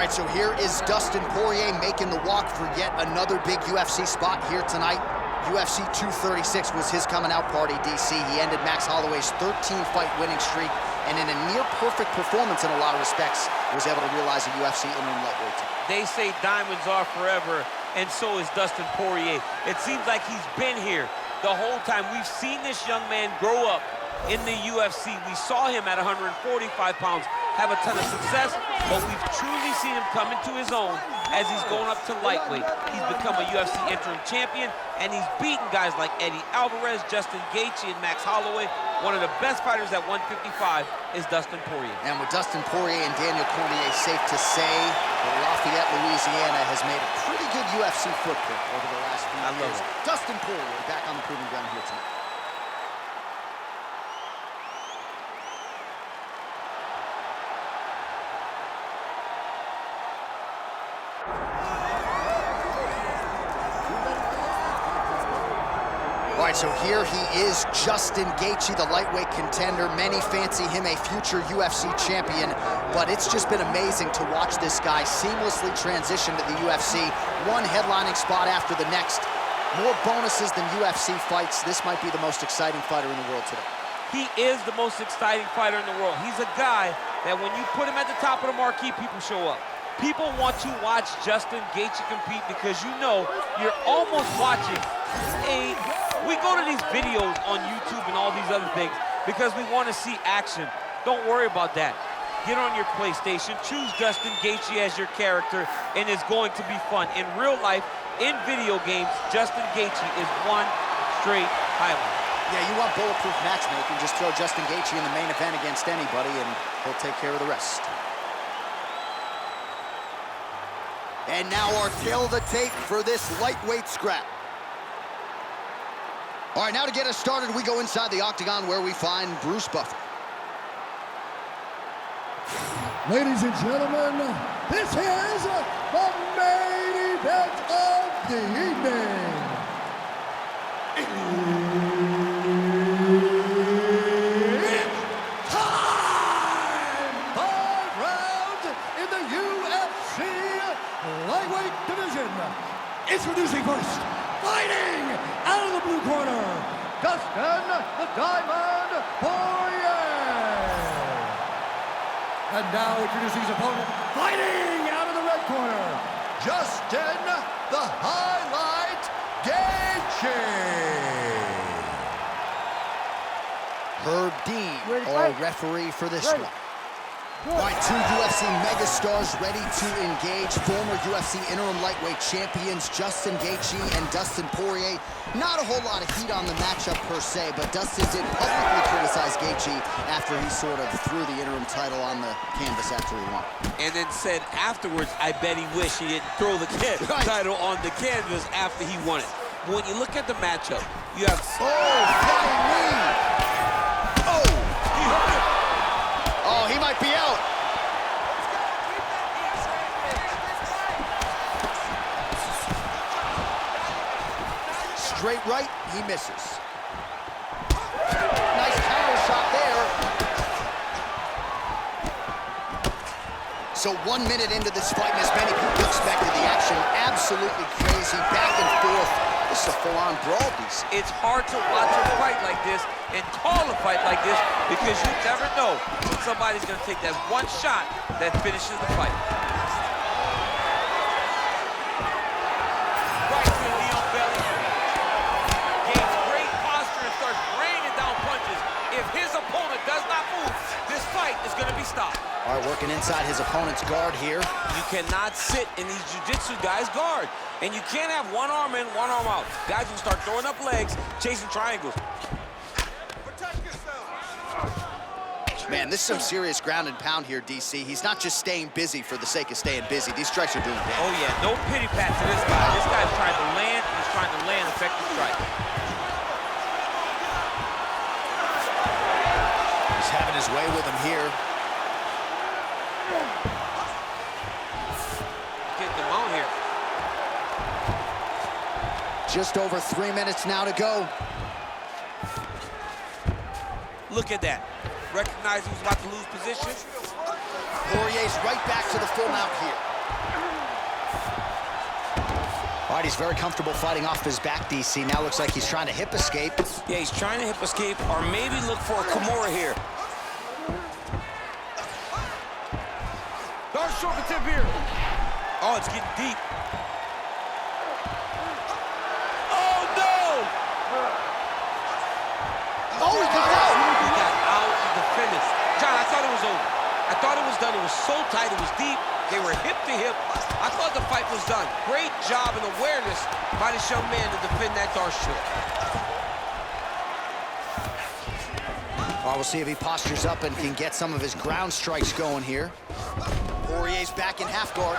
right, so here is Dustin Poirier making the walk for yet another big UFC spot here tonight. UFC 236 was his coming out party, DC. He ended Max Holloway's 13-fight winning streak, and in a near-perfect performance in a lot of respects, was able to realize a UFC interim lightweight title. They say diamonds are forever, and so is Dustin Poirier. It seems like he's been here the whole time. We've seen this young man grow up in the UFC. We saw him at 145 pounds have a ton of success, but we've truly seen him come into his own as he's going up to lightweight. He's become a UFC interim champion, and he's beaten guys like Eddie Alvarez, Justin Gaethje, and Max Holloway. One of the best fighters at 155 is Dustin Poirier. And with Dustin Poirier and Daniel Cormier, safe to say that Lafayette, Louisiana has made a pretty good UFC footprint over the last few years. I love it. Dustin Poirier back on the proving ground here tonight. All right, so here he is, Justin Gaethje, the lightweight contender. Many fancy him a future UFC champion, but it's just been amazing to watch this guy seamlessly transition to the UFC, one headlining spot after the next. More bonuses than UFC fights. This might be the most exciting fighter in the world today. He is the most exciting fighter in the world. He's a guy that when you put him at the top of the marquee, people show up. People want to watch Justin Gaethje compete because you know you're almost watching we go to these videos on YouTube and all these other things because we want to see action. Don't worry about that. Get on your PlayStation, choose Dustin Gaethje as your character, and it's going to be fun. In real life, in video games, Justin Gaethje is one straight highlight. Yeah, you want bulletproof matchmaking, just throw Justin Gaethje in the main event against anybody and he'll take care of the rest. And now our tail of the tape for this lightweight scrap. All right, now to get us started, we go inside the octagon where we find Bruce Buffer. Ladies and gentlemen, this is the main event of the evening. It's time! 5 rounds in the UFC lightweight division. Introducing first, fighting out of the blue corner, Dustin the Diamond Poirier. And now introducing his opponent, fighting out of the red corner, Justin the Highlight Gaethje. Herb Dean, our referee for this one. All right, two UFC megastars ready to engage. Former UFC interim lightweight champions Justin Gaethje and Dustin Poirier. Not a whole lot of heat on the matchup per se, but Dustin did publicly criticize Gaethje after he sort of threw the interim title on the canvas after he won. And then said afterwards, I bet he wished he didn't throw the title on the canvas after he won it. When you look at the matchup, you have... Oh, flying knee! Oh! He hurt him. Oh, he might be out. Straight right, he misses. Nice counter shot there. So 1 minute into this fight, and as many people expected, the action absolutely crazy, back and forth. This is a full-on brawl, DC. It's hard to watch a fight like this and call a fight like this because you never know when somebody's going to take that one shot that finishes the fight. Right to the knee on belly. Gains great posture and starts raining down punches. If his opponent does not move, this fight is going to be stopped. All right, working inside his opponent's guard here. You cannot sit in these jiu-jitsu guys' guard. And you can't have one arm in, one arm out. Guys will start throwing up legs, chasing triangles. Man, this is some serious ground and pound here, DC. He's not just staying busy for the sake of staying busy. These strikes are doing damage. Oh, yeah, no pity pat to this guy. This guy's trying to land, he's trying to land effective strike. He's having his way with him here. Get them out here. Just over 3 minutes now to go. Look at that. Recognize he was about to lose position. Poirier's right back to the full mount here. All right, he's very comfortable fighting off his back, DC. Now looks like he's trying to hip escape. Yeah, he's trying to hip escape or maybe look for a Kimura here. Dark short tip here. Oh, it's getting deep. Oh, no! Oh, he got out! He got out of the finish. John, I thought it was over. I thought it was done. It was so tight. It was deep. They were hip to hip. I thought the fight was done. Great job and awareness by this young man to defend that dark short. Well, we'll see if he postures up and can get some of his ground strikes going here. Poirier's back in half guard.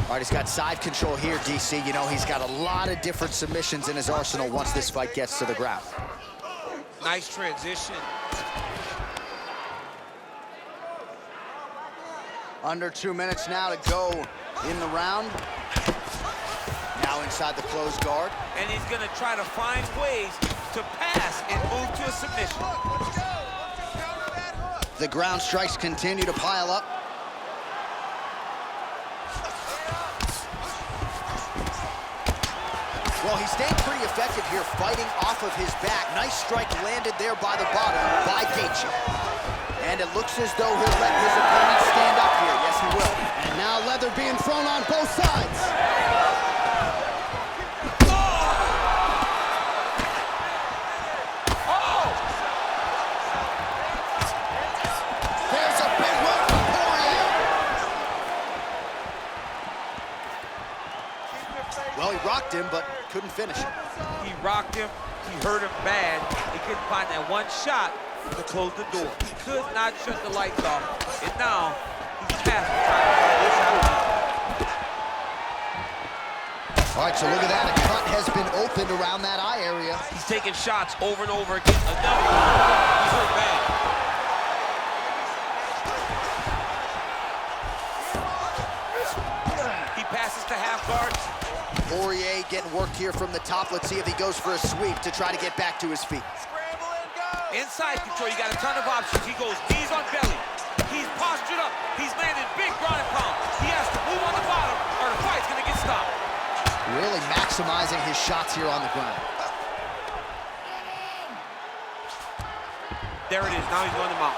All right, he's got side control here, DC. You know, he's got a lot of different submissions in his arsenal once this fight gets to the ground. Nice transition. Under 2 minutes now to go in the round. Now inside the closed guard. And he's going to try to find ways to pass and move to a submission. The ground strikes continue to pile up. Well, he stayed pretty effective here, fighting off of his back. Nice strike landed there by the bottom by Gaethje. And it looks as though he'll let his opponent stand up here. Yes, he will. And now leather being thrown on both sides. There's a big one for Poirier. Well, he rocked him, but couldn't finish him. He rocked him. He hurt him bad. He couldn't find that one shot to close the door. He could not shut the lights off. And now, he's past the time to get this out. All right, so look at that. A cut has been opened around that eye area. He's taking shots over and over again. Another one. He's hurt bad. He passes to half guard. Poirier getting worked here from the top. Let's see if he goes for a sweep to try to get back to his feet. Inside control, you got a ton of options. He goes knees on belly. He's postured up. He's landed big ground and pound. He has to move on the bottom or the fight's gonna get stopped. Really maximizing his shots here on the ground. There it is, now he's going to mount.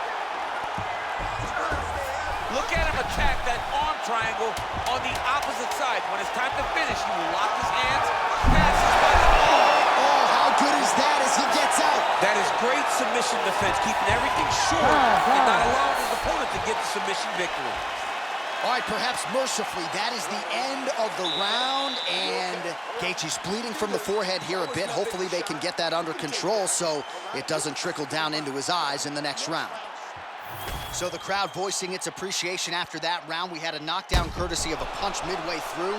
Look at him attack that arm triangle on the opposite side. When it's time to finish, he will lock his hands, passes by the Oh, how good is that as he gets out? That is great submission defense, keeping everything short and not allowing his opponent to get the submission victory. All right, perhaps mercifully, that is the end of the round, and Gaethje's bleeding from the forehead here a bit. Hopefully they can get that under control so it doesn't trickle down into his eyes in the next round. So the crowd voicing its appreciation after that round. We had a knockdown courtesy of a punch midway through.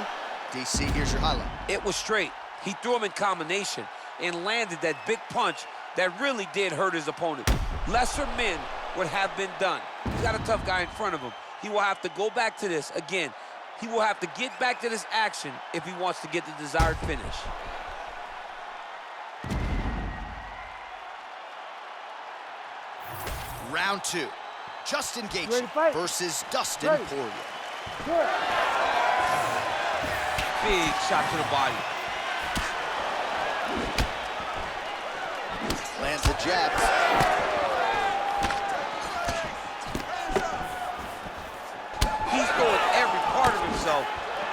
DC, here's your highlight. It was straight. He threw him in combination and landed that big punch that really did hurt his opponent. Lesser men would have been done. He's got a tough guy in front of him. He will have to go back to this again. He will have to get back to this action if he wants to get the desired finish. Round 2. Justin Gaethje versus Dustin Poirier. Big shot to the body. Lands the jabs. He's throwing every part of himself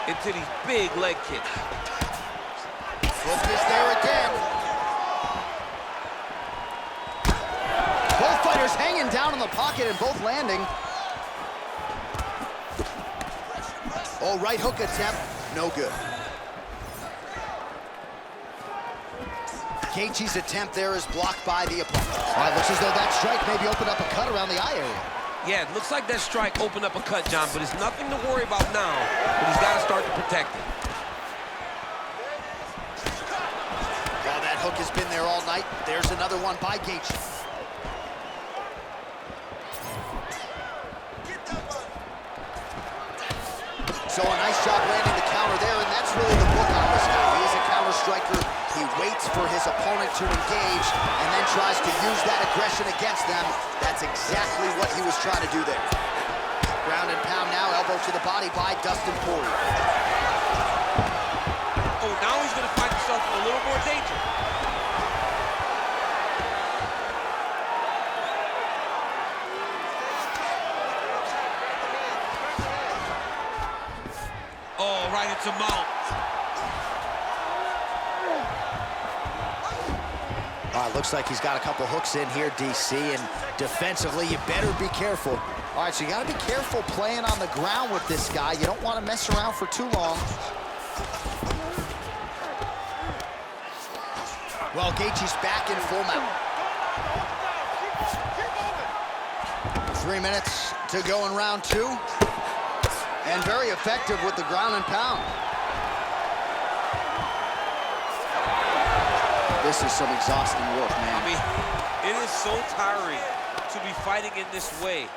into these big leg kicks. Focus there again. Both fighters hanging down in the pocket and both landing. Oh, right hook attempt, no good. Gaethje's attempt there is blocked by the opponent. All right, looks as though that strike maybe opened up a cut around the eye area. Yeah, it looks like that strike opened up a cut, John, but it's nothing to worry about now, but he's got to start to protect it. Oh, that hook has been there all night. There's another one by Gaethje. So a nice job landing the counter there, and that's really the book on this guy. He is a counter striker. He waits for his opponent to engage and then tries to use that aggression against them. That's exactly what he was trying to do there. Ground and pound now, elbow elbow to the body by Dustin Poirier. Oh, now he's gonna find himself in a little more danger. Oh, right into mount. All right, looks like he's got a couple hooks in here, DC, and defensively, you better be careful. All right, so you gotta be careful playing on the ground with this guy. You don't wanna mess around for too long. Well, Gaethje's back in full mount. 3 minutes to go in round 2. And very effective with the ground and pound. This is some exhausting work, man. I mean, it is so tiring to be fighting in this way.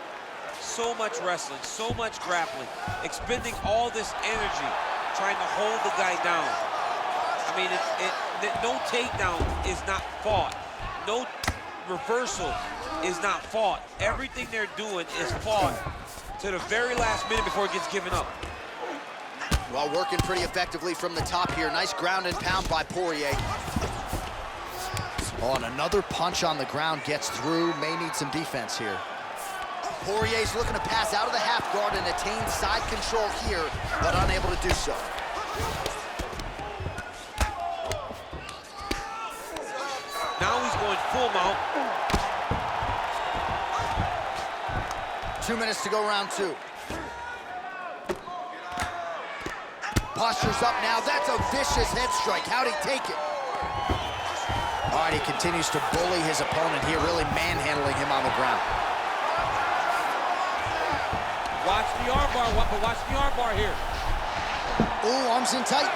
So much wrestling, so much grappling, expending all this energy trying to hold the guy down. I mean, no takedown is not fought. No reversal is not fought. Everything they're doing is fought to the very last minute before it gets given up. Well, working pretty effectively from the top here. Nice ground and pound by Poirier. Oh, and another punch on the ground gets through. May need some defense here. Poirier's looking to pass out of the half guard and attain side control here, but unable to do so. Now he's going full mount. 2 minutes to go, round 2. Posture's up now. That's a vicious head strike. How'd he take it? All right, he continues to bully his opponent here, really manhandling him on the ground. Watch the armbar, but watch the armbar here. Ooh, arms in tight.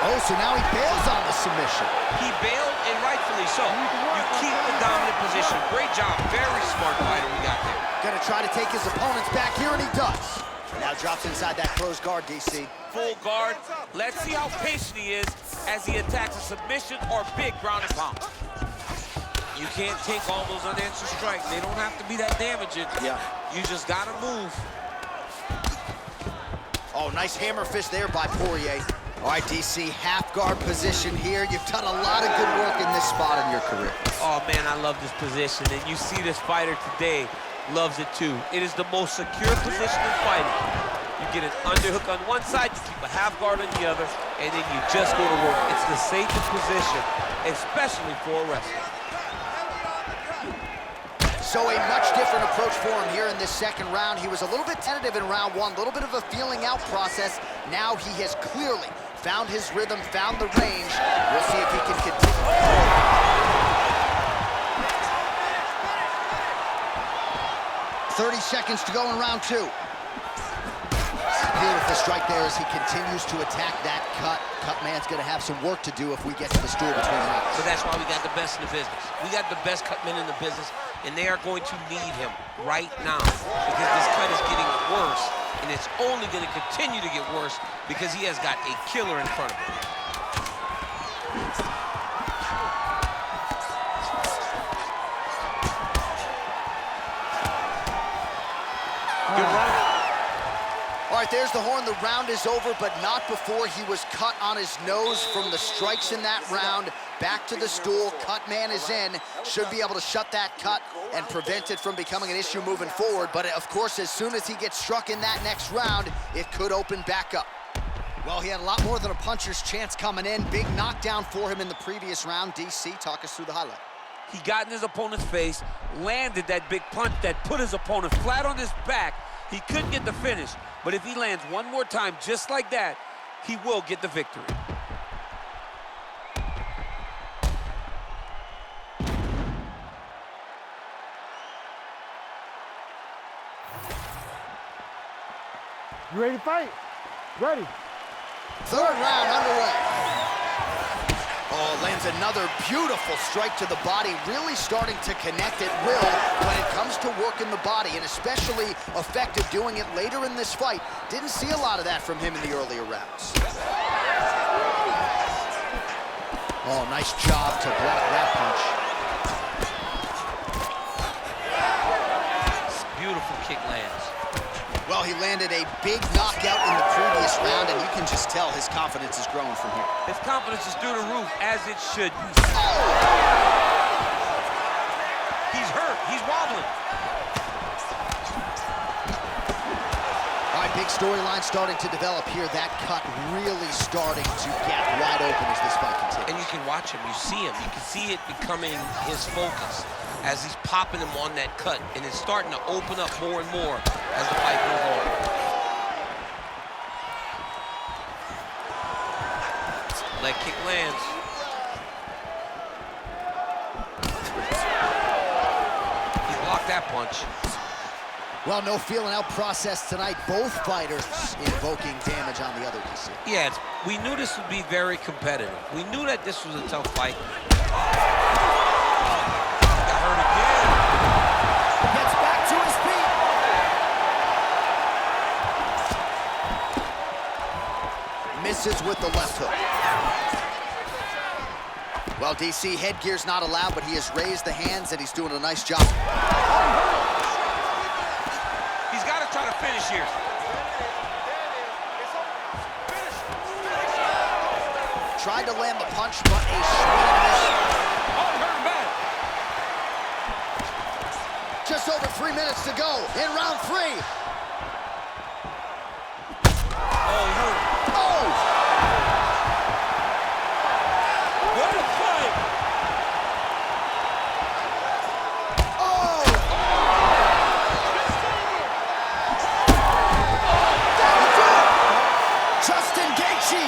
Oh, so now he bails on the submission. He bailed, and rightfully so. You keep the dominant position. Great job. Very smart fighter we got there. Gonna try to take his opponents back here, and he does. Now drops inside that closed guard, DC. Full guard. Let's see how patient he is as he attacks a submission or big ground and pound. You can't take all those unanswered strikes. They don't have to be that damaging. Yeah. You just gotta move. Oh, nice hammer fist there by Poirier. All right, DC, half guard position here. You've done a lot of good work in this spot in your career. Oh, man, I love this position. And you see this fighter today loves it, too. It is the most secure position in fighting. You get an underhook on one side, you keep a half guard on the other, and then you just go to work. It's the safest position, especially for a wrestler. So a much different approach for him here in this second round. He was a little bit tentative in round 1, a little bit of a feeling out process. Now he has clearly found his rhythm, found the range. We'll see if he can continue. 30 seconds to go in round 2. Beautiful strike there as he continues to attack that cut. Cut man's gonna have some work to do if we get to the stool between rounds. So that's why we got the best in the business. We got the best cut men in the business, and they are going to need him right now because this cut is getting worse, and it's only going to continue to get worse because he has got a killer in front of him. Good run. All right, there's the horn. The round is over, but not before he was cut on his nose from the strikes in that round. Back to the stool. Cut man is in. Should be able to shut that cut and prevent it from becoming an issue moving forward. But, of course, as soon as he gets struck in that next round, it could open back up. Well, he had a lot more than a puncher's chance coming in. Big knockdown for him in the previous round. DC, talk us through the highlight. He got in his opponent's face, landed that big punch that put his opponent flat on his back. He couldn't get the finish, but if he lands one more time just like that, he will get the victory. You ready to fight? Ready. Third round underway. Oh, lands another beautiful strike to the body, really starting to connect at will when it comes to working the body, and especially effective doing it later in this fight. Didn't see a lot of that from him in the earlier rounds. Oh, nice job to block that punch. kick lands. Well, he landed a big knockout in the previous round, and you can just tell his confidence is growing from here. His confidence is through the roof, as it should be. He's hurt. He's wobbling. All right, big storyline starting to develop here. That cut really starting to get wide open as this fight continues. And you can watch him. You see him. You can see it becoming his focus as he's popping him on that cut. And it's starting to open up more and more as the fight goes on. Leg kick lands. He blocked that punch. Well, no feeling out process tonight. Both fighters invoking damage on the other DC. Yeah, we knew this would be very competitive. We knew that this was a tough fight. Got hurt again. Gets back to his feet. Misses with the left hook. Well, DC, headgear's not allowed, but he has raised the hands, and he's doing a nice job. He's got to try to finish here. Tried to land the punch, but a swing miss. Oh, hurt him bad. Just over 3 minutes to go in round 3. Oh, he hurt him. Oh! What a fight. Oh! Justin Gaethje!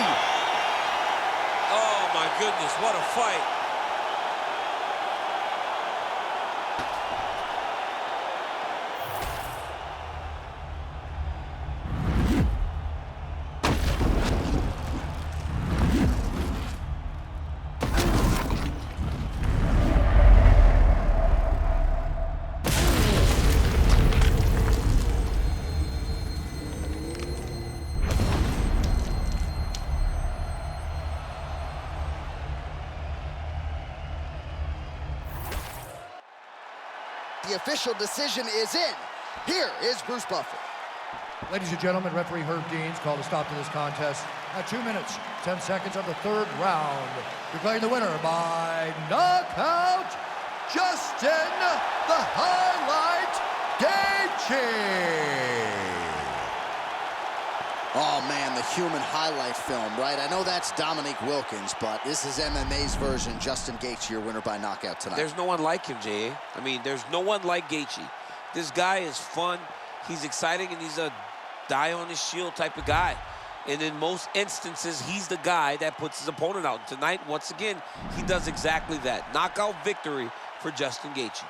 Oh, my goodness, what a fight. The official decision is in. Here is Bruce Buffer. Ladies and gentlemen, referee Herb Dean's called a stop to this contest at 2 minutes, 10 seconds of the 3rd round. Declaring the winner by knockout, Justin the Highlight Gaethje. Oh, man, the human highlight film, right? I know that's Dominique Wilkins, but this is MMA's version. Justin Gaethje, your winner by knockout tonight. There's no one like him, J.A. I mean, there's no one like Gaethje. This guy is fun, he's exciting, and he's a die-on-his-shield type of guy. And in most instances, he's the guy that puts his opponent out. Tonight, once again, he does exactly that. Knockout victory for Justin Gaethje.